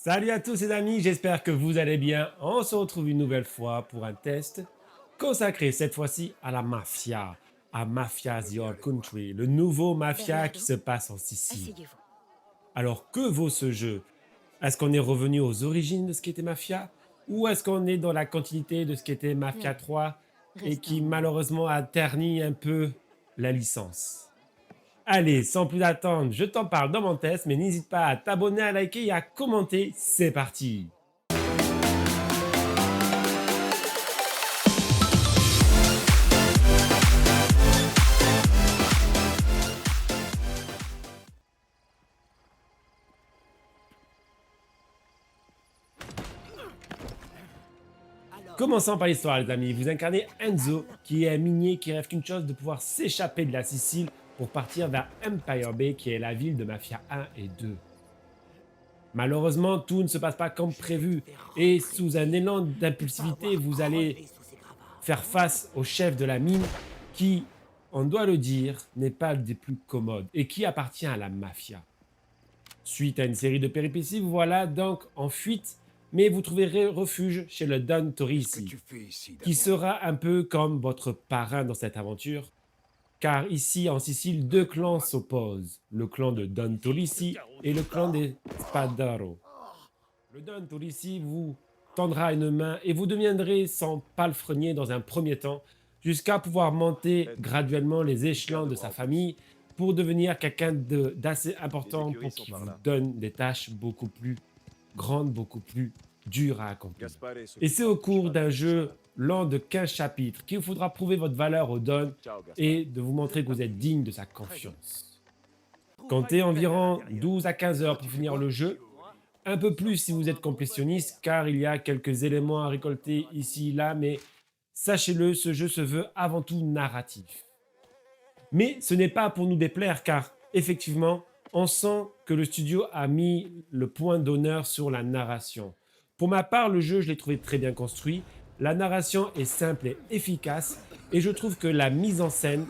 Salut à tous les amis, j'espère que vous allez bien. On se retrouve une nouvelle fois pour un test consacré cette fois-ci à la mafia, à Mafia's Your Country, le nouveau mafia qui Bernardo, se passe en Sicile. asseyez-vous. Alors que vaut ce jeu? Est-ce qu'on est revenu aux origines de ce qu'était Mafia? Ou est-ce qu'on est dans la continuité de ce qu'était Mafia Non, 3 et restons qui humains. malheureusement a terni un peu la licence? Allez, sans plus attendre, je t'en parle dans mon test, mais n'hésite pas à t'abonner, à liker et à commenter. C'est parti! Commençons par l'histoire, les amis. Vous incarnez Enzo, qui est un minier qui rêve qu'une chose, de pouvoir s'échapper de la Sicile pour partir vers Empire Bay, qui est la ville de Mafia 1 et 2. Malheureusement, tout ne se passe pas comme Je vais prévu, te faire et rentrer. sous un élan Tu vas d'impulsivité, avoir vous allez crevé sous ces gravats. faire face au chef de la mine, qui, on doit le dire, n'est pas des plus commodes, et qui appartient à la Mafia. Suite à une série de péripéties, vous voilà donc en fuite, mais vous trouverez refuge chez le Don Qu'est-ce que Torisi, tu fais ici qui d'abord? sera un peu comme votre parrain dans cette aventure, car ici en Sicile, deux clans s'opposent, le clan de Don Tolisi et le clan des Spadaro. Le Don Tolisi vous tendra une main et vous deviendrez son palefrenier dans un premier temps, jusqu'à pouvoir monter graduellement les échelons de sa famille pour devenir quelqu'un d'assez Les important écuries pour sont qu'il par vous là. donne des tâches beaucoup plus grande, beaucoup plus dure à accomplir. Gaspare Et c'est au s'occupera du cours cheval d'un et du jeu cheval. lent de 15 chapitres qu'il vous faudra prouver votre valeur au Don Ciao Gaspare. et de vous montrer que vous êtes digne de sa Très bien. confiance. Comptez environ 12 à 15 heures pour finir le jeu, un peu plus si vous êtes complétionniste car il y a quelques éléments à récolter ici et là, mais sachez-le, ce jeu se veut avant tout narratif. Mais ce n'est pas pour nous déplaire car effectivement, on sent que le studio a mis le point d'honneur sur la narration. Pour ma part, le jeu, je l'ai trouvé très bien construit. La narration est simple et efficace et je trouve que la mise en scène,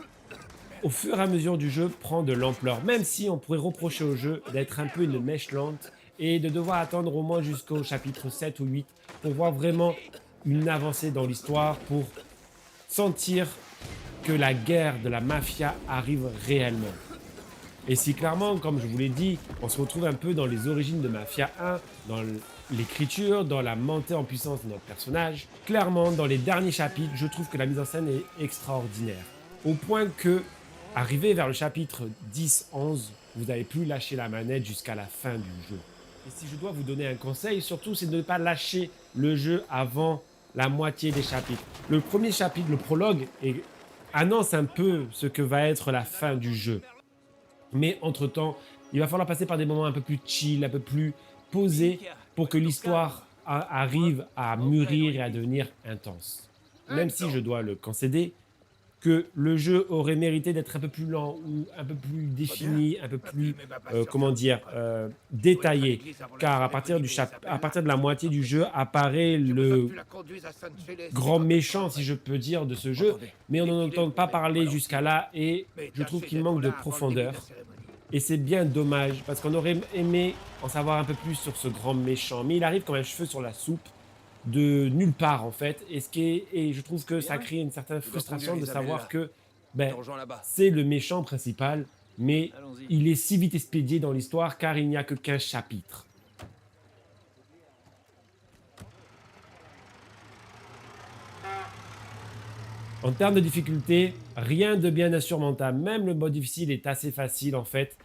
au fur et à mesure du jeu, prend de l'ampleur. Même si on pourrait reprocher au jeu d'être un peu une mèche lente et de devoir attendre au moins jusqu'au chapitre 7 ou 8 pour voir vraiment une avancée dans l'histoire, pour sentir que la guerre de la mafia arrive réellement. Et si clairement, comme je vous l'ai dit, on se retrouve un peu dans les origines de Mafia 1, dans l'écriture, dans la montée en puissance de notre personnage, clairement, dans les derniers chapitres, je trouve que la mise en scène est extraordinaire. Au point que, arrivé vers le chapitre 10-11, vous n'avez plus lâché la manette jusqu'à la fin du jeu. Et si je dois vous donner un conseil, surtout, c'est de ne pas lâcher le jeu avant la moitié des chapitres. Le premier chapitre, le prologue, annonce un peu ce que va être la fin du jeu. Mais entre-temps, il va falloir passer par des moments un peu plus chill, un peu plus posés, pour que l'histoire arrive à mûrir et à devenir intense. Même si je dois le concéder, que le jeu aurait mérité d'être un peu plus lent ou un peu plus Pas bien. défini, un peu plus, Papy m'a pas sûr comment faire dire, comprendre. Faut être à détaillé. l'église avant la Car cérémonie, mais ça à s'appelle la partir de la messe. moitié du Après jeu ça, apparaît j'ai besoin que le tu la conduises à San Félix et grand quand elle sera méchant, si prête. je peux dire, de ce jeu, Entendez? mais on Les n'en filets, entend vous pas les mettez parler pas dans le jusqu'à ciment. là et Mais je trouve tâchez qu'il d'être manque de là avant le début de la profondeur. cérémonie. Et c'est bien dommage parce qu'on aurait aimé en savoir un peu plus sur ce grand méchant. Mais il arrive comme un cheveu sur la soupe de nulle part en fait. Et je trouve que ça Bien. crée une certaine Tu vas frustration conduire de savoir Isabella. que Je te ben, rejoins là-bas. c'est le méchant principal, mais Allons-y. il est si vite expédié dans l'histoire car il n'y a que 15 chapitres. En termes de difficulté, rien de bien insurmontable. Même le mode difficile est assez facile en fait,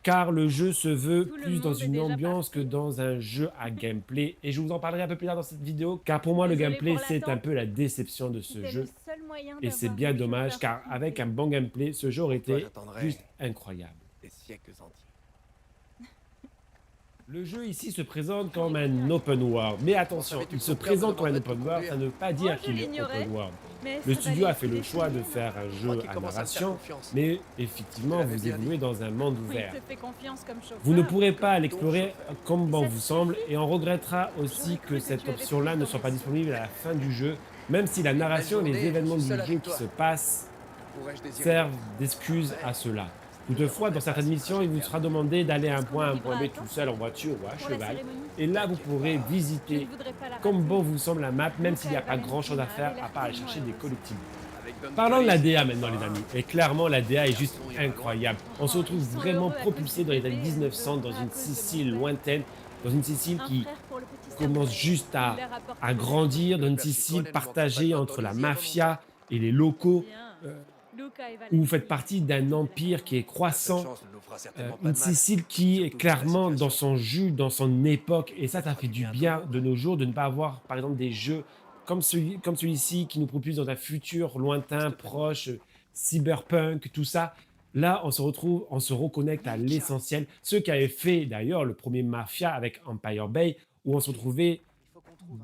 car le jeu se veut Tout le plus dans monde est une déjà ambiance que parti. dans un jeu à gameplay. Et je vous en parlerai un peu plus tard dans cette vidéo, car pour moi le Désolée gameplay pour c'est un l'attente. peu la déception de ce C'était le jeu. seul moyen Et c'est d'avoir bien mon dommage, chauffeur car avec tranquille. un bon gameplay, ce jeu aurait Pour toi, été j'attendrai juste incroyable. des siècles entiers. Le jeu ici se présente comme un open world, mais attention, il se présente comme un open world, ça ne veut pas Oh, dire je qu'il est l'ignorais, open world. mais Le ça studio valait a le fait coup le choix de d'essayer. faire un Je crois jeu qu'il à commence à me faire narration, confiance. mais Je effectivement, l'avais vous bien évoluez dit. dans un monde Il ouvert. te fait confiance comme chauffeur. Vous ne pourrez pas Donc, l'explorer chauffeur. comme bon Ça vous te semble, suffit? et on regrettera J'aurais aussi cru que que cette tu avais option-là plus ne soit pas d'ambition. disponible à la fin du jeu, même si la narration et les journée, événements je du suis seul jeu avec qui toi. se passent Pourrais-je désirer servent d'autres? d'excuse Après, à cela. Toutefois, dans certaines missions, il vous sera demandé d'aller à un point A à un point B tout seul en voiture ou à Pour la cheval. cérémonie, Et là, vous pourrez je ne visiter voudrais pas la comme rater. bon vous semble la map, même s'il n'y Luca a et pas grand-chose à Valentina faire avaient à l'air part aller tellement chercher des heureuses. collectibles. Avec Don Parlons de la Callis, DA maintenant, les amis. Et clairement, la DA est juste garçon ira loin. incroyable. On se Oh, retrouve ils sont vraiment heureux à cause propulsé du dans les années bébé et 1900 nous dans deux, à une cause de mon Sicile père. lointaine, dans une Sicile Un qui frère pour le petit commence Samuel. juste Il leur apporte à de la joie. grandir, dans Le une père Sicile Ciccone ne manquera pas de partagée pain entre la d'Olivier avant mon mafia temps. et les locaux. Bien. euh, Luca et où vous faites Valentina, partie d'un de la empire qui est La seule croissant, chance ne nous fera certainement pas une de mal. Sicile qui est Surtout vu la clairement dans situation. son jus, dans son époque, et ça Fera fait du du bien à tout bien le de monde. nos jours de ne pas avoir, par exemple, des jeux comme celui-ci qui nous propulse dans un futur lointain, proche, cyberpunk, tout ça. Là, on se retrouve, on se reconnecte à l'essentiel. Ce qui avait fait d'ailleurs le premier Mafia avec Empire Bay, où on se retrouvait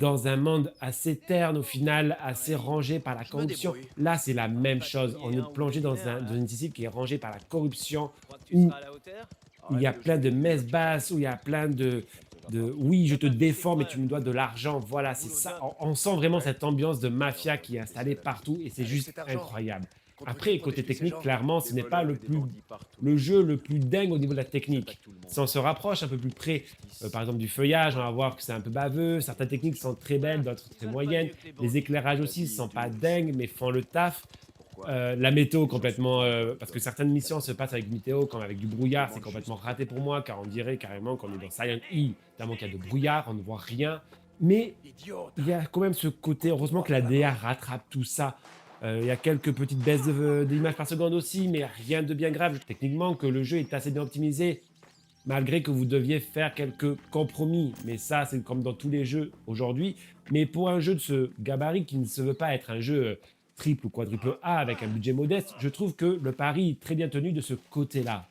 dans un monde assez terne au final, assez rangé par la Je me corruption. débrouille. Là, c'est la même chose. On est plongé dans une Sicile qui est rangée par la corruption, où il y a plein de messes basses, où il y a plein oui, je te défends, mais tu me dois de l'argent. Voilà, c'est ça. On sent vraiment cette ambiance de mafia qui est installée partout et c'est Avec juste cet argent, incroyable. contre qui Après, protège côté ces technique, gens clairement, ce n'est pas le jeu le plus dingue au niveau de la technique. Si on se rapproche un peu plus près, par exemple, du feuillage, on va voir que c'est un peu baveux. Certaines techniques sont très belles, d'autres très moyennes. Les éclairages aussi ne sont pas dingues, mais font le taf. La météo complètement, parce que certaines missions se passent avec météo, comme avec du brouillard, c'est complètement raté pour moi, car on dirait carrément qu'on est dans Silent Hill, tellement qu'il y a de brouillard, on ne voit rien. Mais Idiote. il y a quand même ce côté, heureusement que la DA rattrape tout ça. Il y a quelques petites baisses d'images par seconde aussi, mais rien de bien grave. Techniquement, que le jeu est assez bien optimisé, malgré que vous deviez faire quelques compromis. Mais ça, c'est comme dans tous les jeux aujourd'hui. Mais pour un jeu de ce gabarit qui ne se veut pas être un jeu triple ou quadruple A avec un budget modeste, je trouve que le pari est très bien tenu de ce côté-là.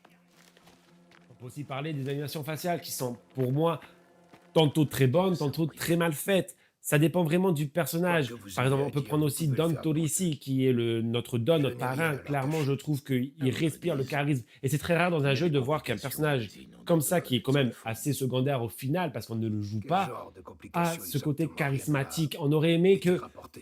On peut aussi parler des animations faciales qui sont, pour moi, tantôt très bonnes, tantôt très mal faites. Ça dépend vraiment du personnage. Par exemple, on peut prendre aussi Don Torisi, qui est notre Don, notre parrain. Clairement, je trouve qu'il respire le charisme. Et c'est très rare dans un jeu de voir qu'un personnage comme ça, qui est quand même assez secondaire au final, parce qu'on ne le joue pas, a ce côté charismatique. On aurait aimé que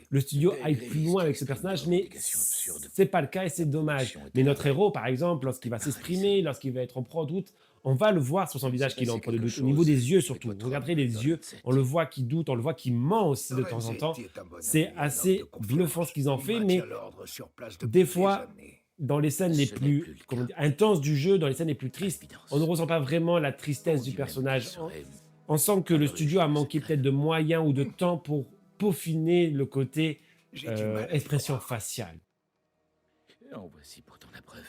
le studio aille plus loin avec ce personnage, mais c'est pas le cas et c'est dommage. Mais notre héros, par exemple, lorsqu'il va s'exprimer, lorsqu'il va être en pro doute, on va le voir sur son visage qu'il est en pro de doute. Au niveau des yeux surtout. Vous regarderez les yeux, on le voit qui doute, on le voit qui ment aussi de temps en temps. C'est assez bluffant ce qu'ils ont fait, mais des fois, dans les scènes les plus intenses du jeu, dans les scènes les plus tristes, on ne ressent pas vraiment la tristesse du personnage. On sent que le studio a manqué peut-être de moyens ou de temps pour peaufiner le côté expression faciale. En voici pourtant la preuve.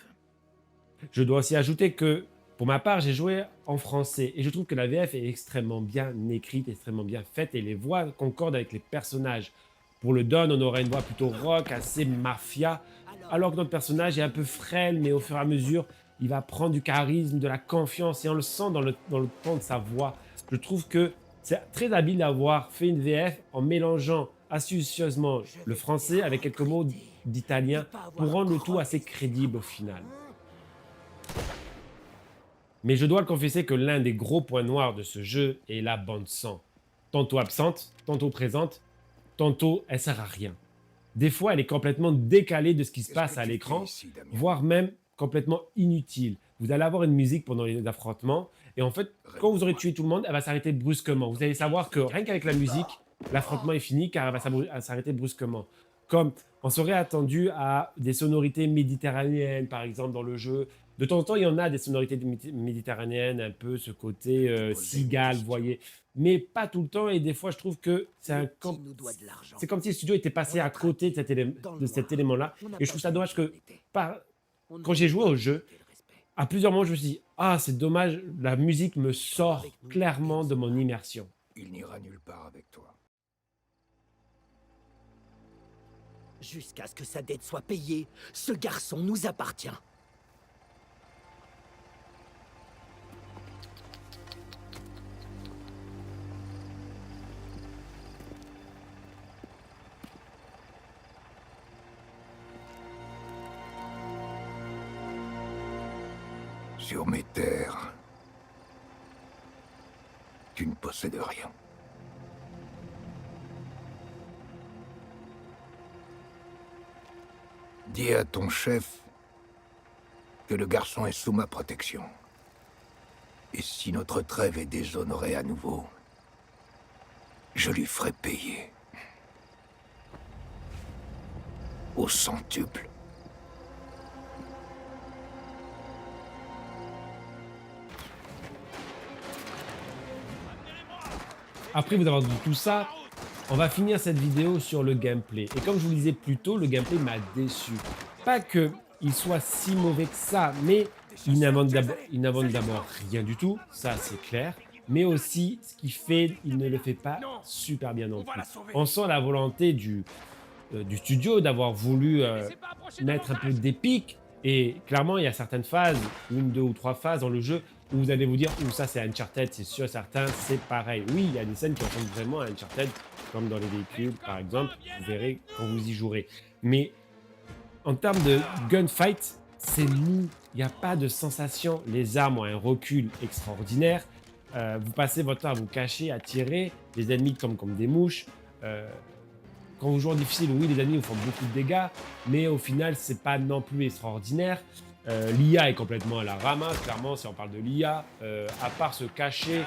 Je dois aussi ajouter que, pour ma part, j'ai joué en français et je trouve que la VF est extrêmement bien écrite, extrêmement bien faite et les voix concordent avec les personnages. Pour le Don, on aura une voix plutôt rock, assez mafia, alors que notre personnage est un peu frêle, mais au fur et à mesure, il va prendre du charisme, de la confiance et on le sent dans le ton de sa voix. Je trouve que c'est très habile d'avoir fait une VF en mélangeant astucieusement le français avec quelques mots d'italien pour rendre le tout assez crédible au final. Mais je dois le confesser que l'un des gros points noirs de ce jeu est la bande son. Tantôt absente, tantôt présente, tantôt elle sert à rien. Des fois, elle est complètement décalée de ce qui se passe à l'écran, voire même complètement inutile. Vous allez avoir une musique pendant les affrontements, et en fait, quand vous aurez tué tout le monde, elle va s'arrêter brusquement. Vous allez savoir que rien qu'avec la musique, l'affrontement est fini car elle va s'arrêter brusquement. Comme on serait attendu à des sonorités méditerranéennes, par exemple, dans le jeu. De temps en temps, il y en a des sonorités méditerranéennes, un peu ce côté cigale, vous voyez. Mais pas tout le temps, et des fois, je trouve que c'est comme si le studio était passé à côté de cet élément-là. Et je trouve ça dommage que, quand j'ai joué au jeu, à plusieurs moments, je me suis dit, ah, c'est dommage, la musique me sort clairement de mon immersion. Il n'ira nulle part avec toi. Jusqu'à ce que sa dette soit payée, ce garçon nous appartient. Sur mes terres, tu ne possèdes rien. Dis à ton chef que le garçon est sous ma protection. Et si notre trêve est déshonorée à nouveau, je lui ferai payer. Au centuple. Après vous avoir dit tout ça, on va finir cette vidéo sur le gameplay. Et comme je vous le disais plus tôt, le gameplay m'a déçu. Pas qu'il soit si mauvais que ça, mais il n'invente d'abord rien du tout, ça c'est clair. Mais aussi, ce qu'il fait, il ne le fait pas super bien non plus. On sent la volonté du studio d'avoir voulu mettre un peu d'épique. Et clairement, il y a certaines phases, 1, 2 ou 3 phases dans le jeu, où vous allez vous dire, ou ça c'est Uncharted, c'est sûr, certain, c'est pareil. Oui, il y a des scènes qui ressemblent vraiment à Uncharted, comme dans les véhicules par exemple, vous verrez quand vous y jouerez. Mais en termes de gunfight, c'est mou, il n'y a pas de sensation, les armes ont un recul extraordinaire, vous passez votre temps à vous cacher, à tirer, les ennemis tombent comme des mouches. Quand vous jouez en difficile, oui, les ennemis vous font beaucoup de dégâts, mais au final, c'est pas non plus extraordinaire. L'IA est complètement à la ramasse, clairement, si on parle de l'IA. À part se cacher,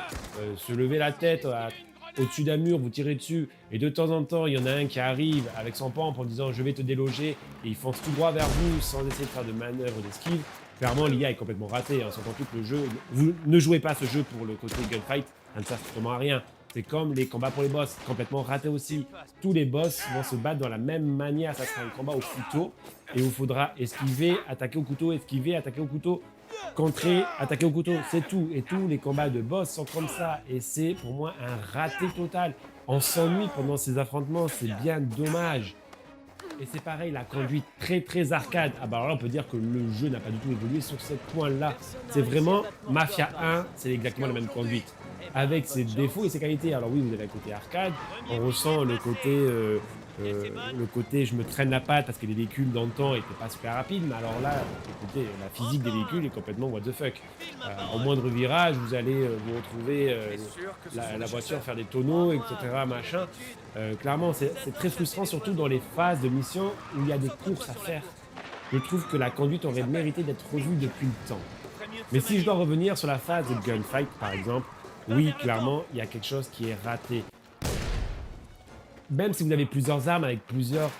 se lever la tête au-dessus d'un mur, vous tirez dessus, et de temps en temps, il y en a un qui arrive avec son pompe en disant « je vais te déloger », et il fonce tout droit vers vous sans essayer de faire de manœuvre, d'esquive. Clairement, l'IA est complètement ratée, hein, s'entend plus que le jeu. Vous ne jouez pas ce jeu pour le côté gunfight, ça ne sert strictement à rien. C'est comme les combats pour les boss, complètement ratés aussi. Tous les boss vont se battre de la même manière, ça sera un combat au couteau. Et il vous faudra esquiver, attaquer au couteau, esquiver, attaquer au couteau, contrer, attaquer au couteau, c'est tout. Et tous les combats de boss sont comme ça. Et c'est pour moi un raté total. On s'ennuie pendant ces affrontements, c'est bien dommage. Et c'est pareil, la conduite très arcade. Ah bah alors là, on peut dire que le jeu n'a pas du tout évolué sur ce point-là. C'est vraiment Mafia 1, c'est exactement la même conduite. Avec ses défauts et ses qualités. Alors oui, vous avez le côté arcade, on ressent le côté je me traîne la patte parce que les véhicules dans le temps n'étaient pas super rapides, mais alors là, écoutez, la physique des véhicules est complètement what the fuck. Au moindre virage, vous allez vous retrouver la voiture faire des tonneaux, etc. machin. Clairement, c'est très frustrant, surtout dans les phases de mission où il y a des courses à faire. Je trouve que la conduite aurait mérité d'être revue depuis le temps. Mais si je dois revenir sur la phase de gunfight, par exemple, oui, clairement, il y a quelque chose qui est raté. Même si vous avez plusieurs armes avec plusieurs,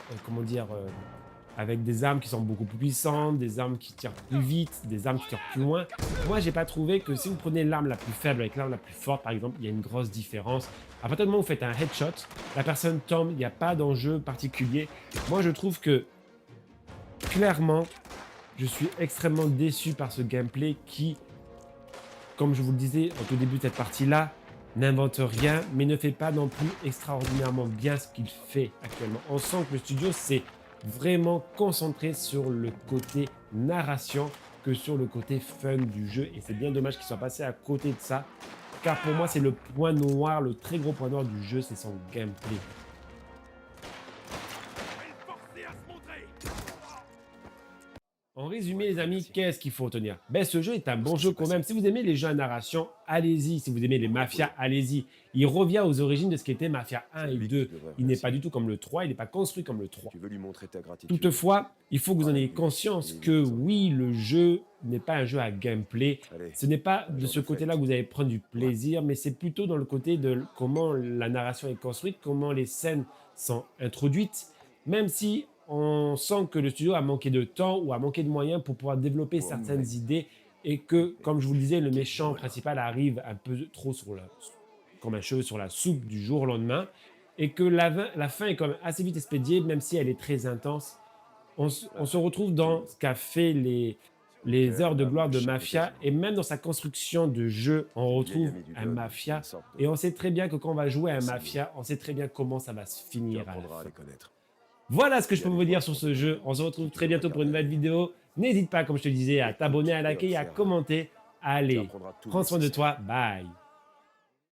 avec des armes qui sont beaucoup plus puissantes, des armes qui tirent plus vite, des armes qui tirent plus loin, moi, j'ai pas trouvé que si vous prenez l'arme la plus faible avec l'arme la plus forte, par exemple, il y a une grosse différence. À partir du moment où vous faites un headshot, la personne tombe, il n'y a pas d'enjeu particulier. Moi, je trouve que, clairement, je suis extrêmement déçu par ce gameplay qui, comme je vous le disais au tout début de cette partie-là, n'invente rien, mais ne fait pas non plus extraordinairement bien ce qu'il fait actuellement. On sent que le studio s'est vraiment concentré sur le côté narration que sur le côté fun du jeu. Et c'est bien dommage qu'il soit passé à côté de ça, car pour moi, c'est le point noir, le très gros point noir du jeu, c'est son gameplay. En résumé, les amis, qu'est-ce qu'il faut retenir? Ben, ce jeu est un bon jeu quand même. Si vous aimez les jeux à narration, allez-y. Si vous aimez les mafias, allez-y. Il revient aux origines de ce qu'était Mafia 1 et 2. Il n'est pas du tout comme le 3, il n'est pas construit comme le 3. Tu veux lui montrer ta gratitude. Toutefois, il faut que vous en ayez conscience que oui, le jeu n'est pas un jeu à gameplay. Ce n'est pas de ce côté-là que vous allez prendre du plaisir, mais c'est plutôt dans le côté de comment la narration est construite, comment les scènes sont introduites, même si on sent que le studio a manqué de temps ou a manqué de moyens pour pouvoir développer certaines idées et que, comme je vous le disais, le méchant principal arrive un peu trop comme un cheveu sur la soupe du jour au lendemain et que la fin est quand même assez vite expédiée, même si elle est très intense. On se retrouve dans ce qu'a fait les heures de gloire de Mafia et même dans sa construction de jeu, on retrouve un Mafia et on sait très bien que quand on va jouer à un Mafia, on sait très bien comment ça va se finir à la fin. Voilà ce que je peux vous dire sur ce jeu. On se retrouve très bientôt pour une nouvelle vidéo. N'hésite pas, comme je te disais, à t'abonner, à liker et à commenter. Allez, prends soin de toi. Bye.